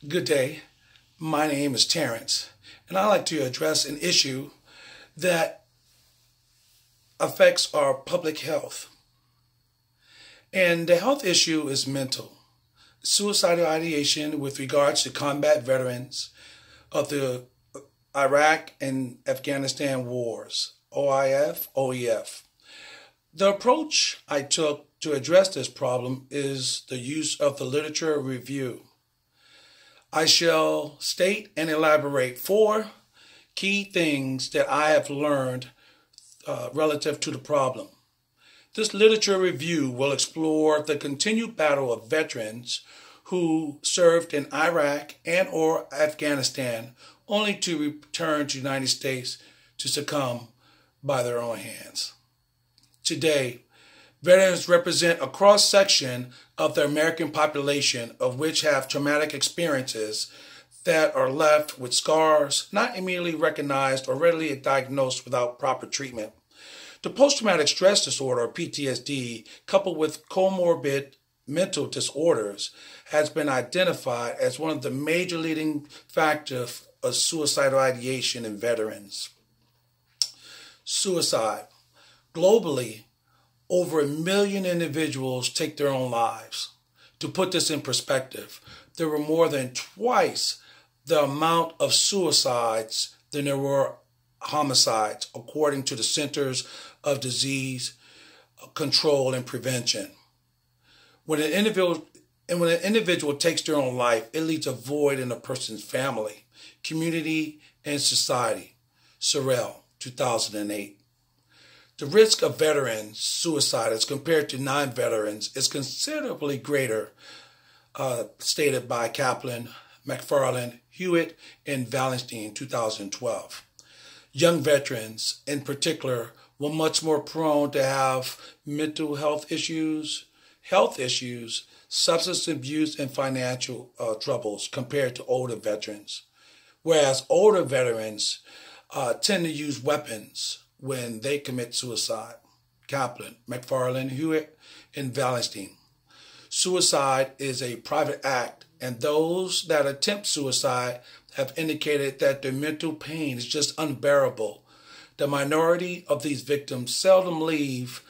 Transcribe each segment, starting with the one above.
Good day. My name is Terrence, and I'd like to address an issue that affects our public health. And the health issue is mental. Suicidal ideation with regards to combat veterans of the Iraq and Afghanistan wars, OIF, OEF. The approach I took to address this problem is the use of the literature review. I shall state and elaborate 4 key things that I have learned relative to the problem. This literature review will explore the continued battle of veterans who served in Iraq and or Afghanistan only to return to the United States to succumb by their own hands. Today, veterans represent a cross-section of the American population of which have traumatic experiences that are left with scars not immediately recognized or readily diagnosed without proper treatment. The post-traumatic stress disorder, or PTSD, coupled with comorbid mental disorders, has been identified as one of the major leading factors of suicidal ideation in veterans. Suicide. Globally, over 1 million individuals take their own lives. To put this in perspective, there were more than twice the amount of suicides than there were homicides, according to the Centers of Disease Control and Prevention. When an individual takes their own life, it leaves a void in a person's family, community, and society. Suicidal, 2008. The risk of veterans' suicide as compared to non-veterans is considerably greater, stated by Kaplan, McFarland, Hewitt, and Wallenstein, 2012. Young veterans, in particular, were much more prone to have mental health issues, substance abuse, and financial troubles compared to older veterans. Whereas older veterans tend to use weapons when they commit suicide. Kaplan, McFarland, Hewitt, and Wallenstein. Suicide is a private act, and those that attempt suicide have indicated that their mental pain is just unbearable. The minority of these victims seldom leave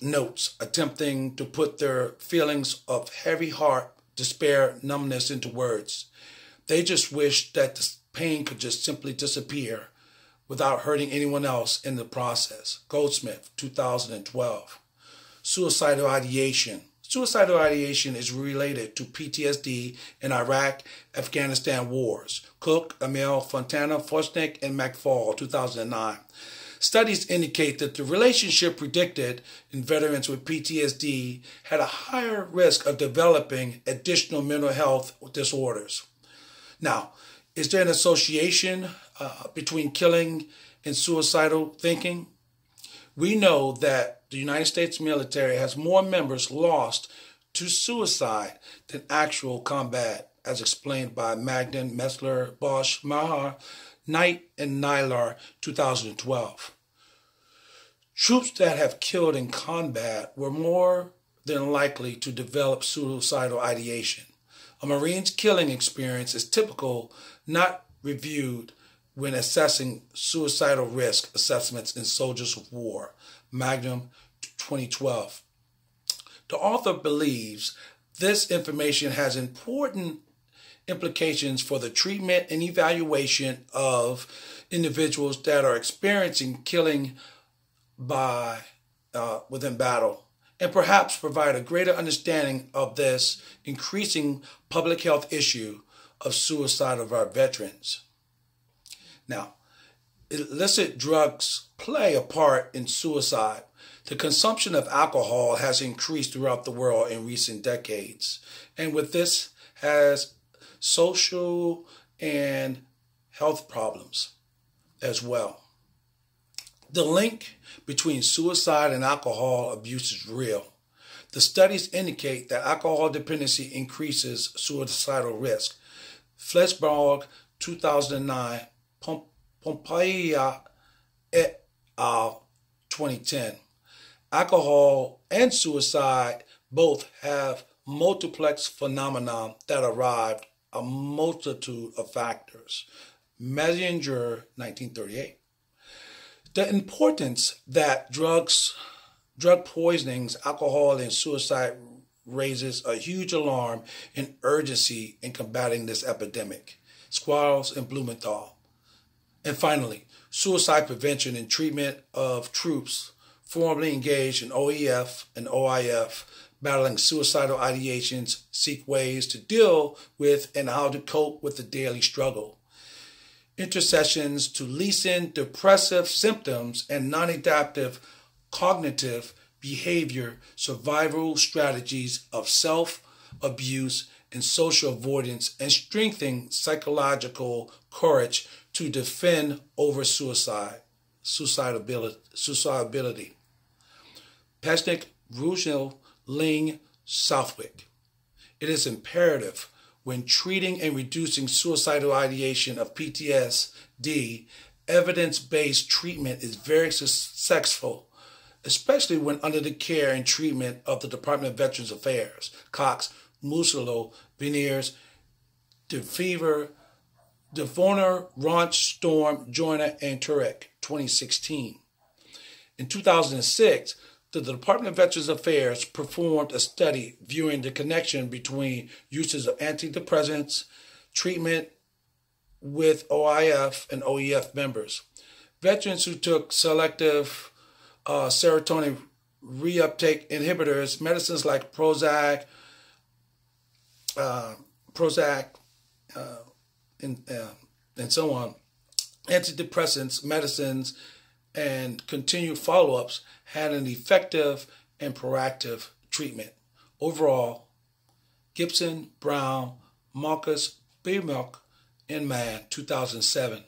notes attempting to put their feelings of heavy heart, despair, numbness into words. They just wish that the pain could just simply disappear without hurting anyone else in the process. Goldsmith, 2012. Suicidal ideation. Suicidal ideation is related to PTSD in Iraq, Afghanistan wars. Cook, Emil, Fontana, Forsnick, and McFall, 2009. Studies indicate that the relationship predicted in veterans with PTSD had a higher risk of developing additional mental health disorders. Now, is there an association between killing and suicidal thinking? We know that the United States military has more members lost to suicide than actual combat, as explained by Magden, Messler, Bosch, Maher, Knight, and Nylar, 2012. Troops that have killed in combat were more than likely to develop suicidal ideation. A Marine's killing experience is typical, not reviewed when assessing suicidal risk assessments in Soldiers of War, Magnum, 2012. The author believes this information has important implications for the treatment and evaluation of individuals that are experiencing killing within battle, and perhaps provide a greater understanding of this increasing public health issue of suicide of our veterans. Now, illicit drugs play a part in suicide. The consumption of alcohol has increased throughout the world in recent decades, and with this has social and health problems as well. The link between suicide and alcohol abuse is real. The studies indicate that alcohol dependency increases suicidal risk. Flesberg, 2009, Pompeia et al., 2010. Alcohol and suicide both have multiplex phenomenon that arrived a multitude of factors. Messenger, 1938. The importance that drug poisonings, alcohol, and suicide raises a huge alarm and urgency in combating this epidemic. Squires and Blumenthal. And finally, suicide prevention and treatment of troops formerly engaged in OEF and OIF battling suicidal ideations seek ways to deal with and how to cope with the daily struggle. Intercessions to lessen depressive symptoms and non-adaptive cognitive behavior, survival strategies of self-abuse and social avoidance, and strengthening psychological courage to defend over suicidability. Pesnick, Rushel, Ling, Southwick. It is imperative when treating and reducing suicidal ideation of PTSD, evidence-based treatment is very successful, especially when under the care and treatment of the Department of Veterans Affairs, Cox, Musilo, Veneers, DeFever, DeVorner, Ronch, Storm, Joyner, and Turek, 2016. In 2006, the Department of Veterans Affairs performed a study viewing the connection between uses of antidepressants, treatment with OIF and OEF members. Veterans who took selective serotonin reuptake inhibitors, medicines like Prozac, and so on, antidepressants, medicines, and continued follow-ups had an effective and proactive treatment. Overall, Gibson, Brown, Marcus, Bmilk, and Mann, 2007.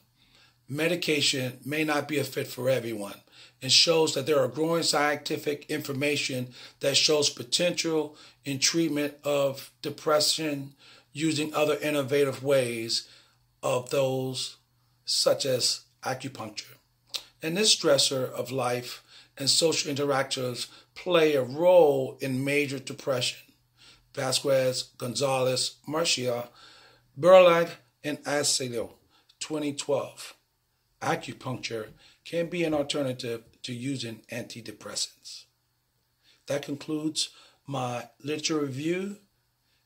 Medication may not be a fit for everyone and shows that there are growing scientific information that shows potential in treatment of depression using other innovative ways of those such as acupuncture. And this stressor of life and social interactions play a role in major depression. Vasquez, Gonzalez, Marcia, Burlag, and Asilo, 2012. Acupuncture can be an alternative to using antidepressants. That concludes my literature review,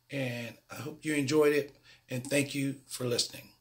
and I hope you enjoyed it, and thank you for listening.